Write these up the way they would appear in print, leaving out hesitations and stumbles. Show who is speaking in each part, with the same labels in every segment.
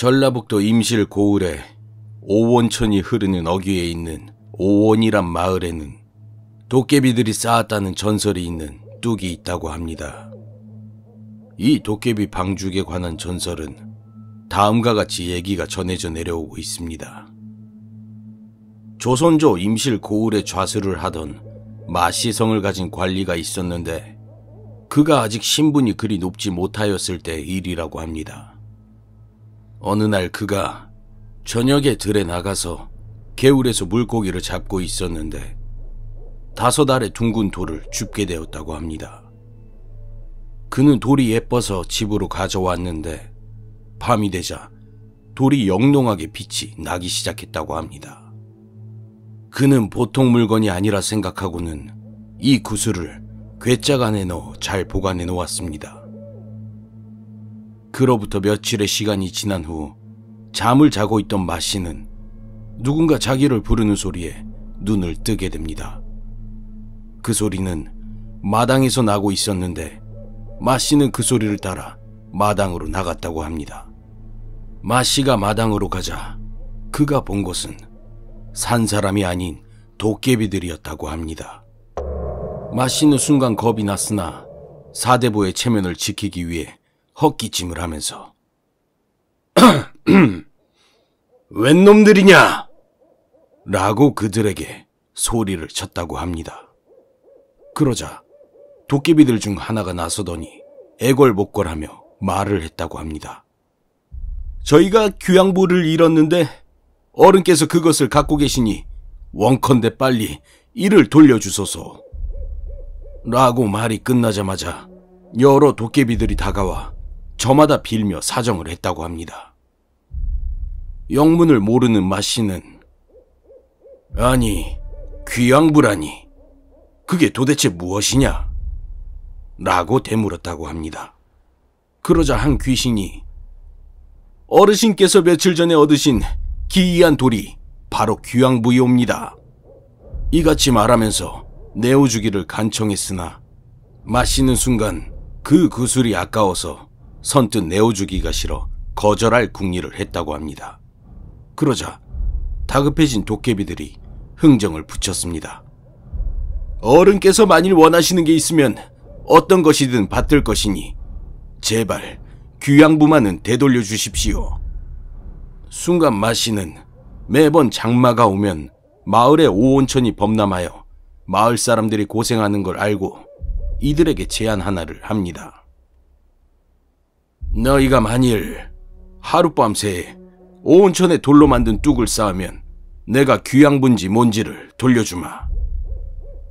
Speaker 1: 전라북도 임실 고을에 오원천이 흐르는 어귀에 있는 오원이란 마을에는 도깨비들이 쌓았다는 전설이 있는 뚝이 있다고 합니다. 이 도깨비 방죽에 관한 전설은 다음과 같이 얘기가 전해져 내려오고 있습니다. 조선조 임실 고을에 좌수를 하던 마시성을 가진 관리가 있었는데 그가 아직 신분이 그리 높지 못하였을 때 일이라고 합니다. 어느 날 그가 저녁에 들에 나가서 개울에서 물고기를 잡고 있었는데 5알의 둥근 돌을 줍게 되었다고 합니다. 그는 돌이 예뻐서 집으로 가져왔는데 밤이 되자 돌이 영롱하게 빛이 나기 시작했다고 합니다. 그는 보통 물건이 아니라 생각하고는 이 구슬을 괴짝 안에 넣어 잘 보관해 놓았습니다. 그로부터 며칠의 시간이 지난 후 잠을 자고 있던 마씨는 누군가 자기를 부르는 소리에 눈을 뜨게 됩니다. 그 소리는 마당에서 나고 있었는데 마씨는 그 소리를 따라 마당으로 나갔다고 합니다. 마씨가 마당으로 가자 그가 본 것은 산 사람이 아닌 도깨비들이었다고 합니다. 마씨는 순간 겁이 났으나 사대부의 체면을 지키기 위해 헛기침을 하면서 웬 놈들이냐? 라고 그들에게 소리를 쳤다고 합니다. 그러자 도깨비들 중 하나가 나서더니 애걸복걸하며 말을 했다고 합니다. 저희가 귀양부를 잃었는데 어른께서 그것을 갖고 계시니 원컨대 빨리 이를 돌려주소서. 라고 말이 끝나자마자 여러 도깨비들이 다가와 저마다 빌며 사정을 했다고 합니다. 영문을 모르는 마씨는 아니 귀양부라니 그게 도대체 무엇이냐? 라고 되물었다고 합니다. 그러자 한 귀신이 어르신께서 며칠 전에 얻으신 기이한 돌이 바로 귀양부이옵니다. 이같이 말하면서 내어주기를 간청했으나 마씨는 순간 그 구슬이 아까워서 선뜻 내어주기가 싫어 거절할 궁리를 했다고 합니다. 그러자 다급해진 도깨비들이 흥정을 붙였습니다. 어른께서 만일 원하시는 게 있으면 어떤 것이든 받들 것이니 제발 귀양부만은 되돌려 주십시오. 순간 마씨는 매번 장마가 오면 마을에 오온천이 범람하여 마을 사람들이 고생하는 걸 알고 이들에게 제안 하나를 합니다. 너희가 만일 하룻밤새 오온천에 돌로 만든 뚝을 쌓으면 내가 귀양부인지 뭔지를 돌려주마.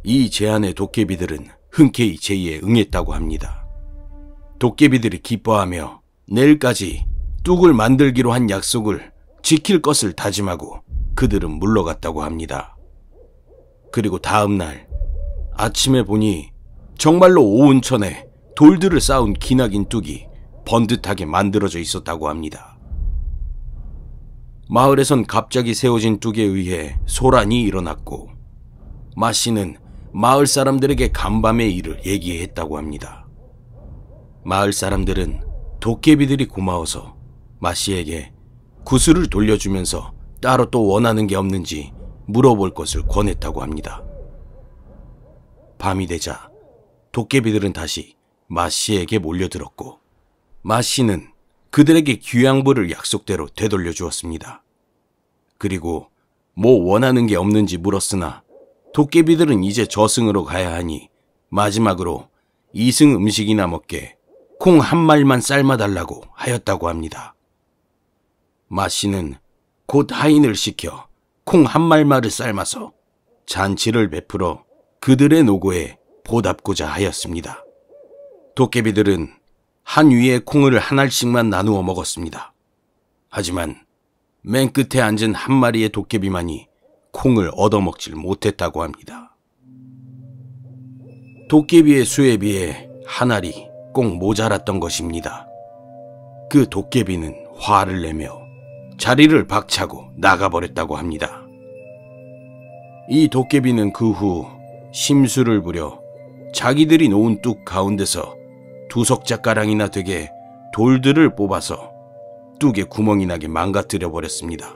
Speaker 1: 이 제안에 도깨비들은 흔쾌히 제의에 응했다고 합니다. 도깨비들이 기뻐하며 내일까지 뚝을 만들기로 한 약속을 지킬 것을 다짐하고 그들은 물러갔다고 합니다. 그리고 다음날 아침에 보니 정말로 오온천에 돌들을 쌓은 기나긴 뚝이 번듯하게 만들어져 있었다고 합니다. 마을에선 갑자기 세워진 뚝에 의해 소란이 일어났고 마씨는 마을 사람들에게 간밤의 일을 얘기했다고 합니다. 마을 사람들은 도깨비들이 고마워서 마씨에게 구슬을 돌려주면서 따로 또 원하는 게 없는지 물어볼 것을 권했다고 합니다. 밤이 되자 도깨비들은 다시 마씨에게 몰려들었고 마씨는 그들에게 귀양부를 약속대로 되돌려 주었습니다. 그리고 뭐 원하는 게 없는지 물었으나 도깨비들은 이제 저승으로 가야 하니 마지막으로 2승 음식이나 먹게 콩 한 말만 삶아달라고 하였다고 합니다. 마씨는 곧 하인을 시켜 콩 한 말만을 삶아서 잔치를 베풀어 그들의 노고에 보답고자 하였습니다. 도깨비들은 한 위에 콩을 한 알씩만 나누어 먹었습니다. 하지만 맨 끝에 앉은 한 마리의 도깨비만이 콩을 얻어먹질 못했다고 합니다. 도깨비의 수에 비해 한 알이 꼭 모자랐던 것입니다. 그 도깨비는 화를 내며 자리를 박차고 나가버렸다고 합니다. 이 도깨비는 그 후 심술을 부려 자기들이 놓은 뚝 가운데서 2석자가량이나 되게 돌들을 뽑아서 뚝에 구멍이 나게 망가뜨려 버렸습니다.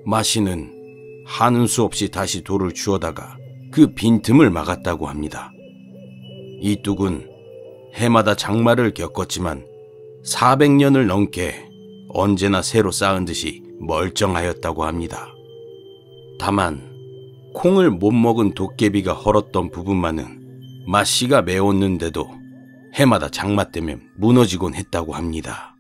Speaker 1: 마씨는 하는 수 없이 다시 돌을 주워다가 그 빈틈을 막았다고 합니다. 이 뚝은 해마다 장마를 겪었지만 400년을 넘게 언제나 새로 쌓은 듯이 멀쩡하였다고 합니다. 다만 콩을 못 먹은 도깨비가 헐었던 부분만은 마씨가 메웠는데도 해마다 장마 때면 무너지곤 했다고 합니다.